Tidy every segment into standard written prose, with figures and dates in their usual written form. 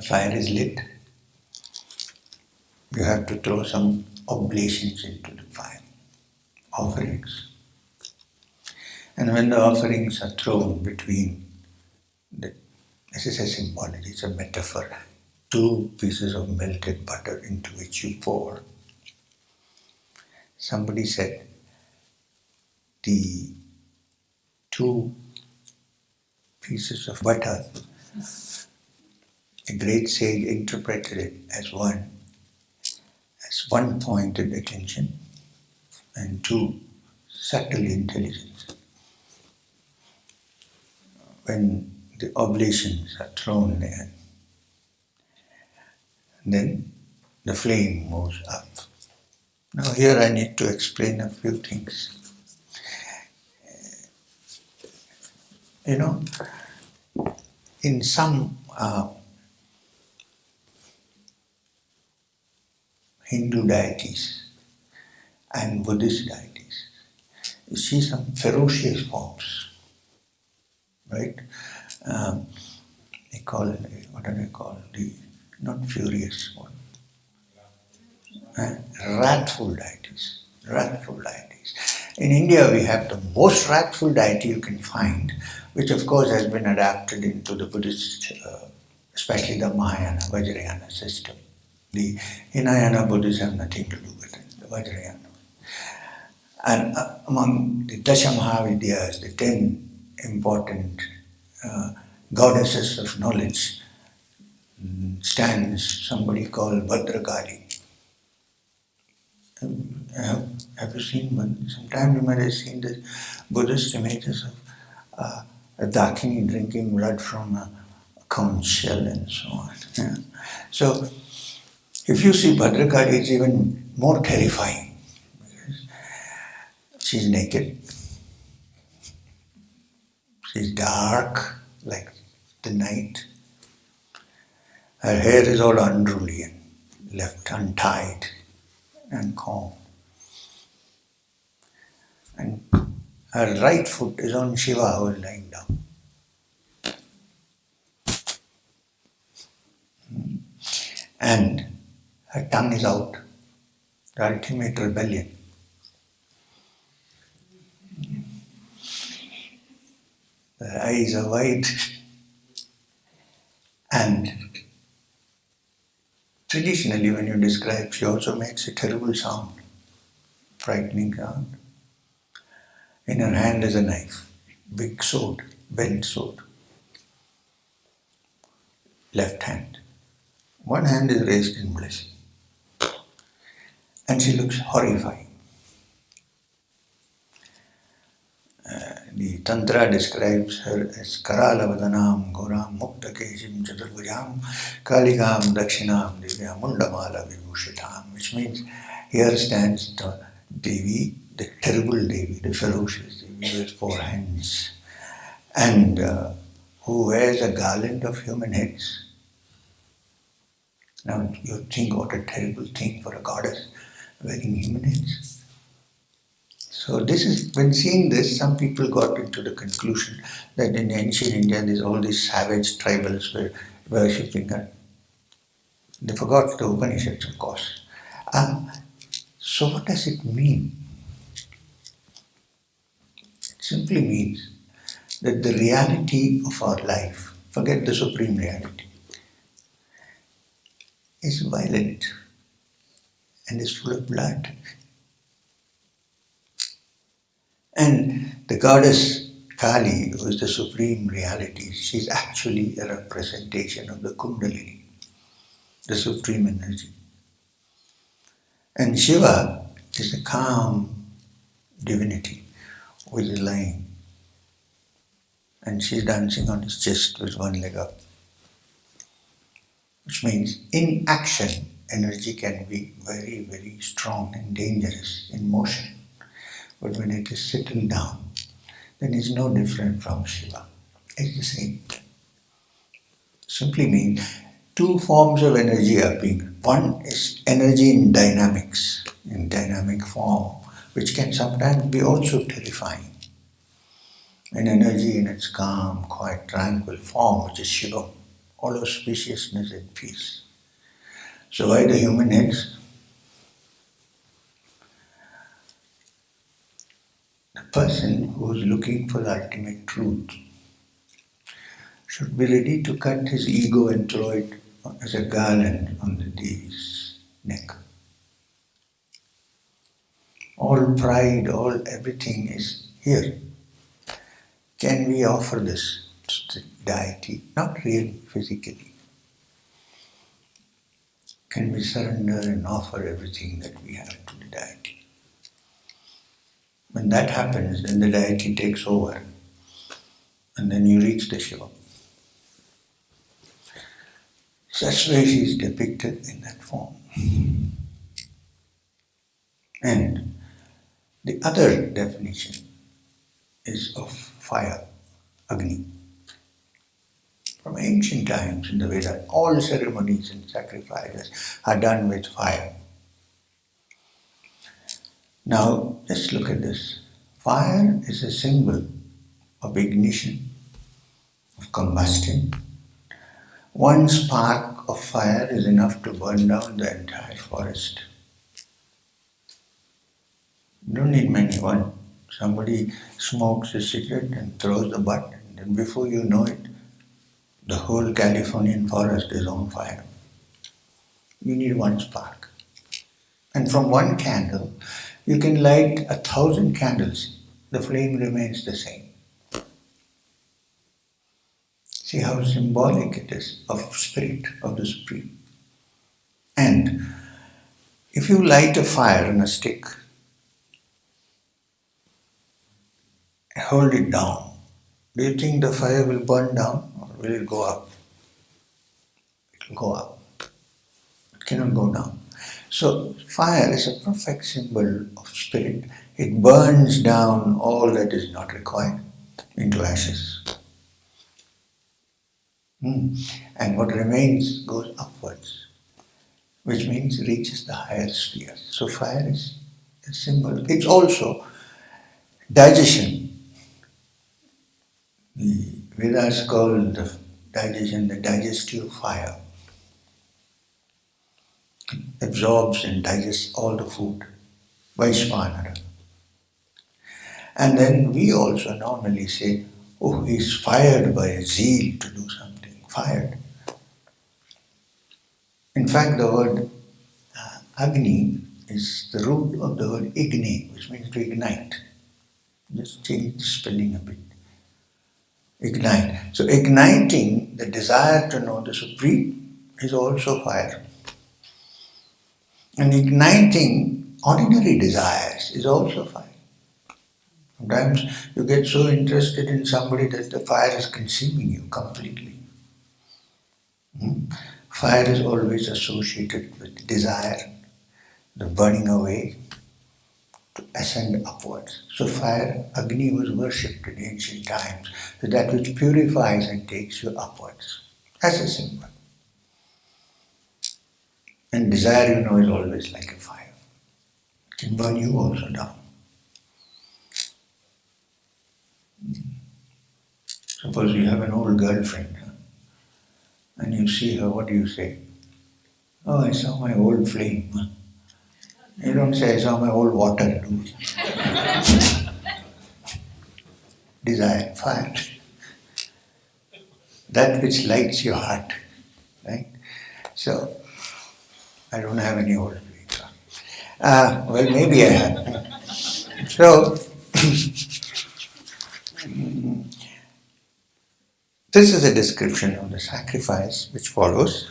fire is lit, you have to throw some oblations into the fire, offerings. And when the offerings are thrown between, this is a symbology, it's a metaphor, two pieces of melted butter into which you pour. Somebody said the two pieces of butter, a great sage interpreted it as one pointed attention and two, subtle intelligence. When the oblations are thrown there, then the flame moves up. Now here I need to explain a few things. In some Hindu deities and Buddhist deities, you see some ferocious forms, right? They call it, what do they call the, not furious one? Wrathful deities. In India we have the most wrathful deity you can find, which of course has been adapted into the Buddhist, especially the Mahayana, Vajrayana system. The Hinayana Buddhists have nothing to do with it, the Vajrayana. And among the Dasha Mahavidyas, the 10 important goddesses of knowledge, stands somebody called Bhadrakali. Have you seen one? Sometime you might have seen the Buddhist images of a Dakini drinking blood from a conch shell and so on. Yeah. So, if you see Bhadrakali, it's even more terrifying. She's naked. She's dark like the night. Her hair is all unruly and left untied and calm. And her right foot is on Shiva, who is lying down. And her tongue is out, the ultimate rebellion. The eyes are wide, and traditionally when you describe, she also makes a terrible sound, frightening sound. In her hand is a knife, big sword, bent sword. Left hand. One hand is raised in blessing. And she looks horrifying. The Tantra describes her as Karalavadanam Goram Muktakeshim Chaturbhujam Kaligam Dakshinam Divya Mundamala Vibhushitam, which means here stands the Devi, the terrible Devi, the ferocious Devi with 4 hands, and who wears a garland of human heads. Now you think what a terrible thing for a goddess wearing human heads. So this is, when seeing this, some people got into the conclusion that in ancient India there's all these savage tribals were worshipping her. They forgot the Upanishads, of course. So what does it mean? It simply means that the reality of our life, forget the supreme reality, is violent and is full of blood. And the goddess Kali, who is the supreme reality, she is actually a representation of the Kundalini, the supreme energy. And Shiva is a calm divinity who is lying, and she is dancing on his chest with one leg up. Which means in action, energy can be very, very strong and dangerous in motion. But when it is settled down, then it's no different from Shiva. It's the same. Simply means 2 forms of energy are being. One is energy in dynamics, in dynamic form, which can sometimes be also terrifying. And energy in its calm, quiet, tranquil form, which is Shiva, all auspiciousness and peace. So why the human heads? The person who is looking for the ultimate truth should be ready to cut his ego and throw it as a garland on the Devi's neck. All pride, all everything is here. Can we offer this to the deity? Not really physically. Can we surrender and offer everything that we have to the deity? When that happens, then the deity takes over, and then you reach the Shiva. Such way she is depicted in that form. And the other definition is of fire, Agni. From ancient times in the Vedas, all ceremonies and sacrifices are done with fire. Now, just look at this. Fire is a symbol of ignition, of combustion. One spark of fire is enough to burn down the entire forest. You don't need many. Somebody smokes a cigarette and throws the butt, and then before you know it, the whole Californian forest is on fire. You need one spark. And from one candle, you can light 1,000 candles. The flame remains the same. See how symbolic it is of spirit, of the Supreme. And if you light a fire on a stick, hold it down, do you think the fire will burn down or will it go up? It will go up. It cannot go down. So fire is a perfect symbol of spirit. It burns down all that is not required into ashes. And what remains goes upwards, which means reaches the higher sphere. So fire is a symbol. It's also digestion. The Vedas call the digestion the digestive fire. It absorbs and digests all the food. Vaishvanara. And then we also normally say, oh, he's fired by a zeal to do something. Fired. In fact, the word Agni is the root of the word Igne, which means to ignite. Just change the spelling a bit. Ignite. So igniting the desire to know the Supreme is also fire. And igniting ordinary desires is also fire. Sometimes you get so interested in somebody that the fire is consuming you completely. Fire is always associated with desire, the burning away, to ascend upwards. So fire, Agni, was worshipped in ancient times, so that which purifies and takes you upwards. That's a symbol. And desire, is always like a fire. It can burn you also down. Suppose you have an old girlfriend, and you see her, what do you say? Oh, I saw my old flame. You don't say, I saw my old water, do you? Desire, fire. That which lights your heart, right? So, I don't have any old flame. Well, maybe I have. So, this is a description of the sacrifice which follows,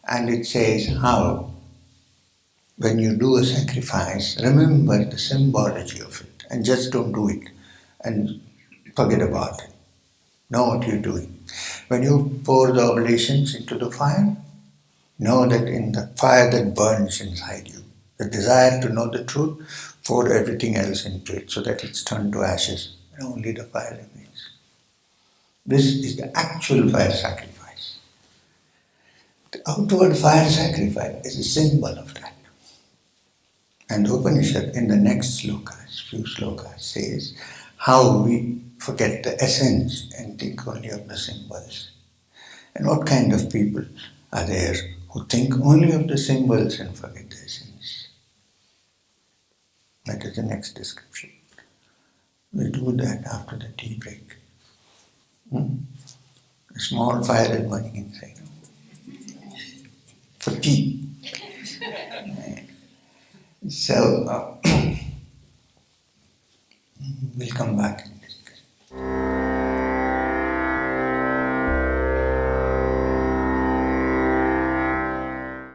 and it says how, when you do a sacrifice, remember the symbology of it and just don't do it and forget about it. Know what you're doing. When you pour the oblations into the fire, know that in the fire that burns inside you, the desire to know the truth, pour everything else into it so that it's turned to ashes and only the fire remains. This is the actual fire sacrifice. The outward fire sacrifice is a symbol of that. And the Upanishad in the next few slokas, says how we forget the essence and think only of the symbols. And what kind of people are there who think only of the symbols and forget their sins? That is the next description. We do that after the tea break. A small fire is burning inside. For tea. So, we'll come back.